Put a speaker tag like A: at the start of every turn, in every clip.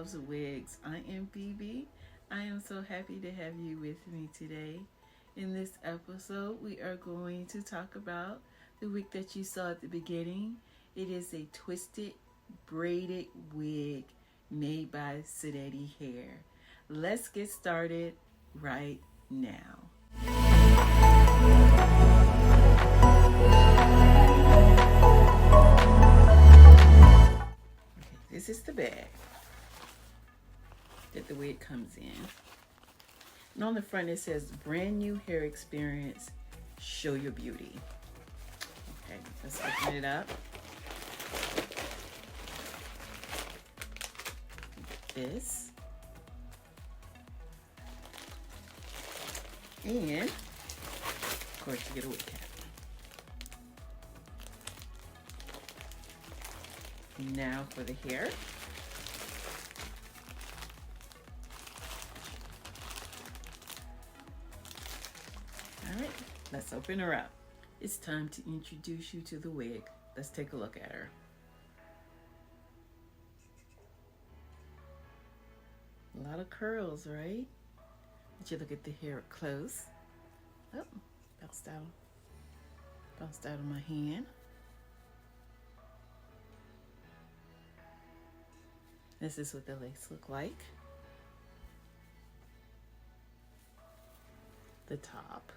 A: loves wigs. I am Phoebe. I am so happy to have you with me today. In this episode, we are going to talk about the wig that you saw at the beginning. It is a twisted braided wig made by SedittyHair. Let's get started right now. This is the bag that the wig comes in. And on the front it says, brand new hair experience, show your beauty. Okay, let's open it up. This. And, of course, you get a wig cap. Now for the hair. All right, let's open her up. It's time to introduce you to the wig. Let's take a look at her. A lot of curls, right? Let you look at the hair up close. Oh, bounced out of my hand. This is what the lace look like. The top.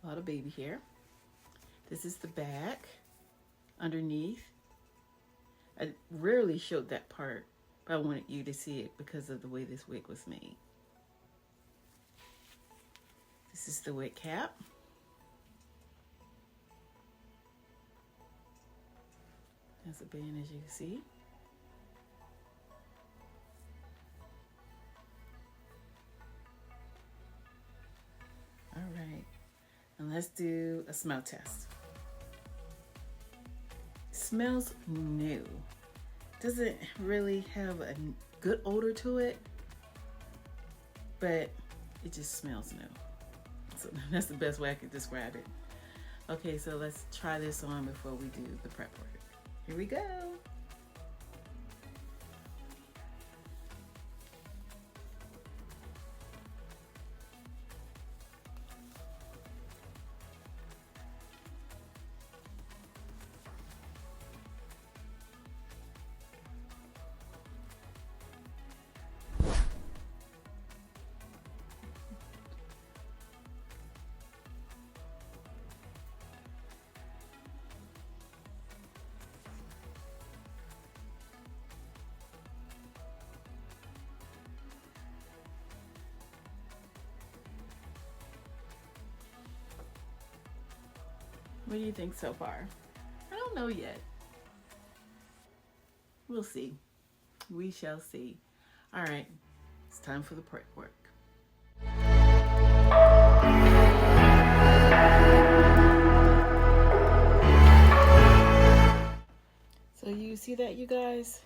A: A lot of baby hair. This is the back underneath. I rarely showed that part, but I wanted you to see it because of the way this wig was made. This is the wig cap. That's a band, as you can see. All right, and let's do a smell test. Smells new. Doesn't really have a good odor to it, but it just smells new. So that's the best way I could describe it. Okay, so let's try this on before we do the prep work. Here we go. What do you think so far? I don't know yet. We'll see. We shall see. All right, it's time for the prep work. So you see that, you guys?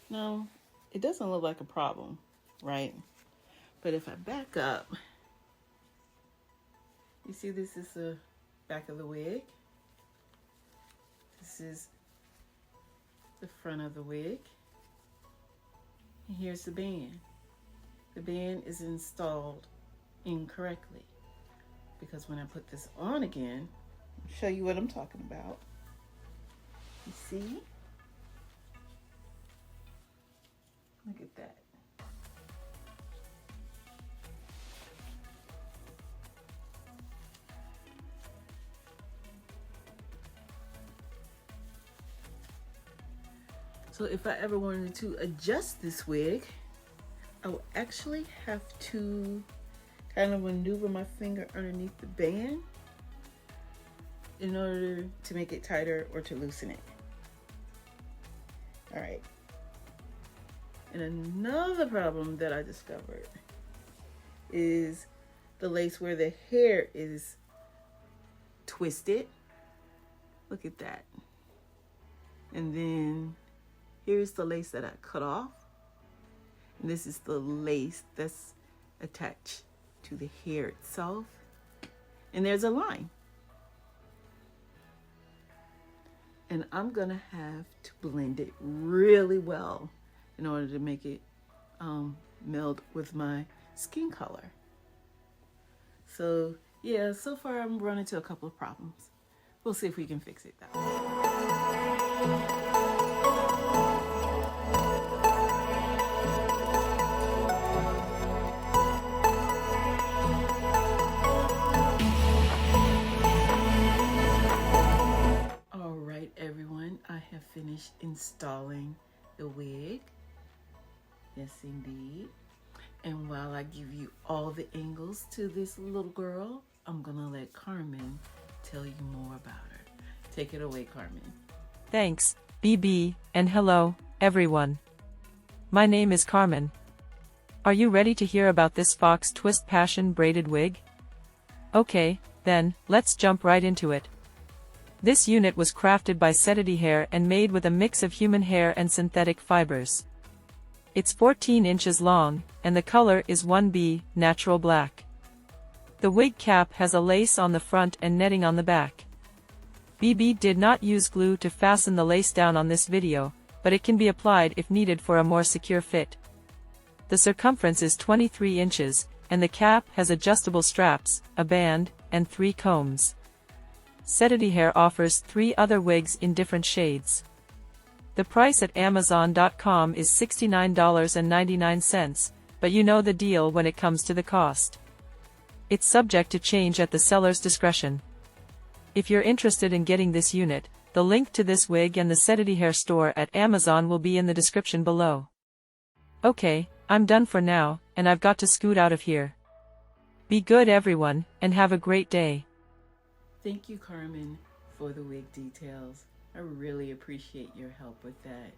A: No, it doesn't look like a problem, right? But if I back up, you see this is the back of the wig. This is the front of the wig. And here's the band. The band is installed incorrectly because when I put this on again, I'll show you what I'm talking about. You see? Look at that. So if I ever wanted to adjust this wig, I would actually have to kind of maneuver my finger underneath the band in order to make it tighter or to loosen it. All right. And another problem that I discovered is the lace where the hair is twisted. Look at that. And then here's the lace that I cut off. And this is the lace that's attached to the hair itself. And there's a line. And I'm gonna have to blend it really well in order to make it meld with my skin color. So yeah, so far I'm running into a couple of problems. We'll see if we can fix it though. All right, everyone, I have finished installing the wig. Yes, indeed. And while I give you all the angles to this little girl, I'm gonna let Carmen tell you more about her. Take it away, Carmen.
B: Thanks, BB, and hello, everyone. My name is Carmen. Are you ready to hear about this Faux Twist Passion braided wig? Okay, then, let's jump right into it. This unit was crafted by SedittyHair and made with a mix of human hair and synthetic fibers. It's 14 inches long, and the color is 1B, natural black. The wig cap has a lace on the front and netting on the back. BB did not use glue to fasten the lace down on this video, but it can be applied if needed for a more secure fit. The circumference is 23 inches, and the cap has adjustable straps, a band, and 3 combs. SedittyHair offers 3 other wigs in different shades. The price at Amazon.com is $69.99, but you know the deal when it comes to the cost. It's subject to change at the seller's discretion. If you're interested in getting this unit, the link to this wig and the SedittyHair store at Amazon will be in the description below. Okay, I'm done for now, and I've got to scoot out of here. Be good, everyone, and have a great day.
A: Thank you, Carmen, for the wig details. I really appreciate your help with that.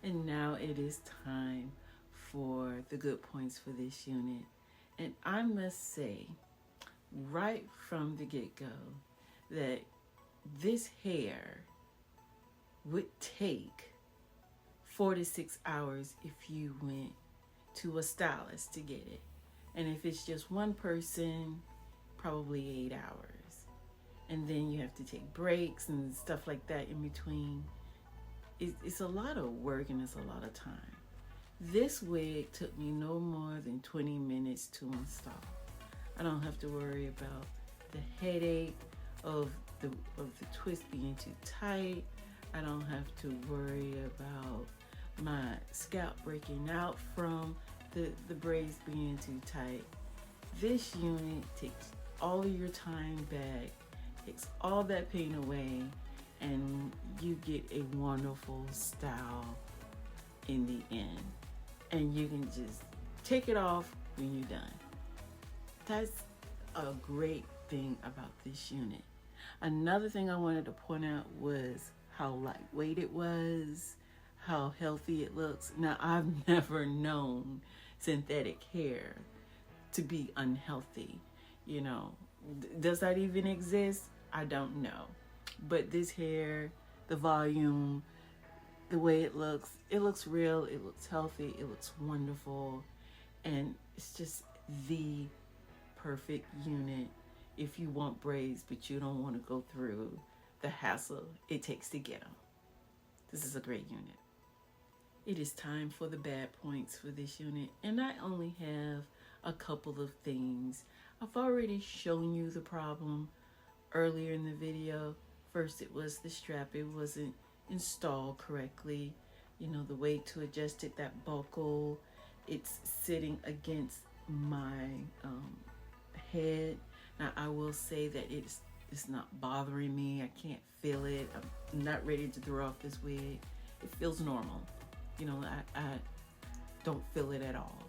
A: And now it is time for the good points for this unit. And I must say, right from the get-go, that this hair would take 4 to 6 hours if you went to a stylist to get it. And if it's just one person, probably 8 hours. And then you have to take breaks and stuff like that in between. It's a lot of work and it's a lot of time. This wig took me no more than 20 minutes to install. I don't have to worry about the headache of the twist being too tight. I don't have to worry about my scalp breaking out from the braids being too tight. This unit takes all of your time back, takes all that pain away, and you get a wonderful style in the end. And you can just take it off when you're done. That's a great thing about this unit. Another thing I wanted to point out was how lightweight it was, how healthy it looks. Now, I've never known synthetic hair to be unhealthy. You know, does that even exist? I don't know. But this hair, the volume, the way it looks real, it looks healthy, it looks wonderful, and it's just the perfect unit if you want braids but you don't want to go through the hassle it takes to get them. This is a great unit. It is time for the bad points for this unit, and I only have a couple of things. I've already shown you the problem earlier in the video. First, it was the strap. It wasn't installed correctly. You know, the way to adjust it, that buckle, it's sitting against my head. Now, I will say that it's not bothering me. I can't feel it. I'm not ready to throw off this wig. It feels normal. You know, I don't feel it at all.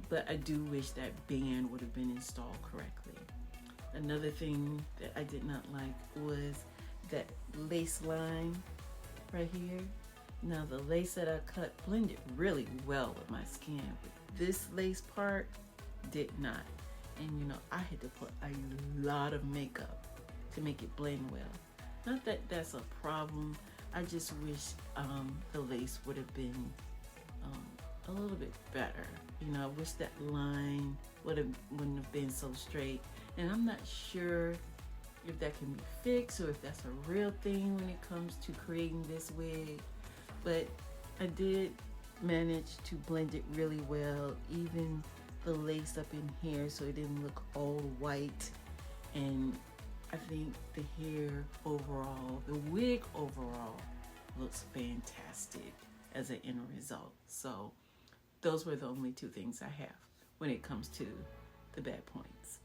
A: But I do wish that band would have been installed correctly. Another thing that I did not like was that lace line right here. Now, the lace that I cut blended really well with my skin, but this lace part did not. And you know, I had to put a lot of makeup to make it blend well. Not that that's a problem. I just wish the lace would have been a little bit better. You know, I wish that line wouldn't have been so straight. And I'm not sure if that can be fixed or if that's a real thing when it comes to creating this wig. But I did manage to blend it really well, even the lace up in here, so it didn't look all white. And I think the hair overall, the wig overall, looks fantastic as an end result. So those were the only two things I have when it comes to the bad points.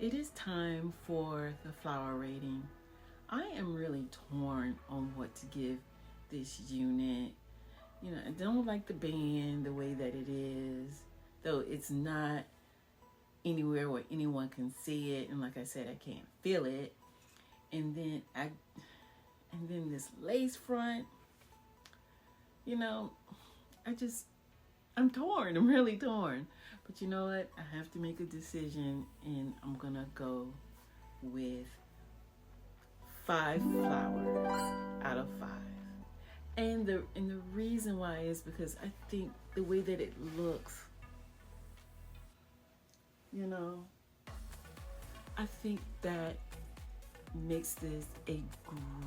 A: It is time for the flower rating. I am really torn on what to give this unit. You know, I don't like the band the way that it is, though it's not anywhere where anyone can see it, and like I said, I can't feel it. And then this lace front, you know, I'm torn. I'm really torn. But you know what? I have to make a decision, and I'm gonna go with 5 flowers out of 5. And the reason why is because I think the way that it looks, you know, I think that makes this a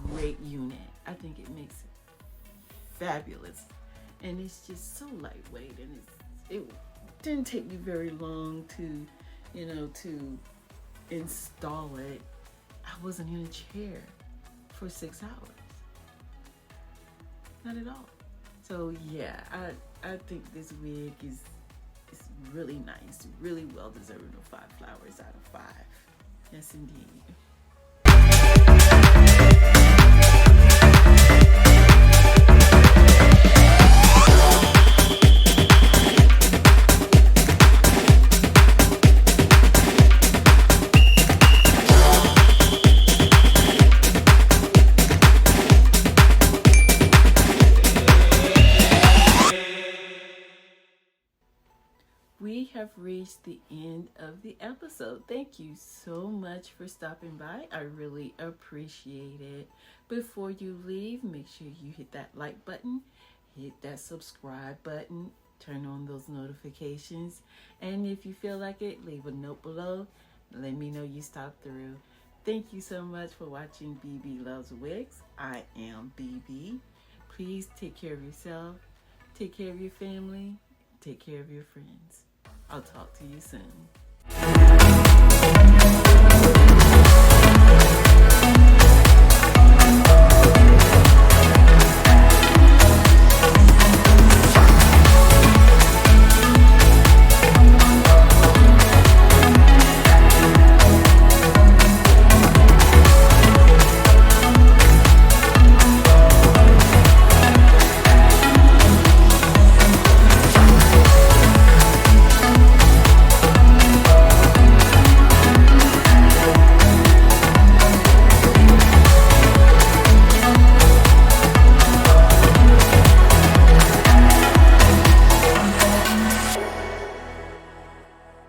A: great unit. I think it makes it fabulous. And it's just so lightweight, and it didn't take me very long to, you know, to install it. I wasn't in a chair for 6 hours. Not at all. So yeah, I think this wig is really nice, really well deserving of 5 flowers out of 5. Yes, indeed. We have reached the end of the episode. Thank you so much for stopping by. I really appreciate it. Before you leave, make sure you hit that like button, hit that subscribe button, turn on those notifications, and if you feel like it, leave a note below. Let me know you stopped through. Thank you so much for watching BB Loves Wigs. I am BB. Please take care of yourself, take care of your family, take care of your friends. I'll talk to you soon.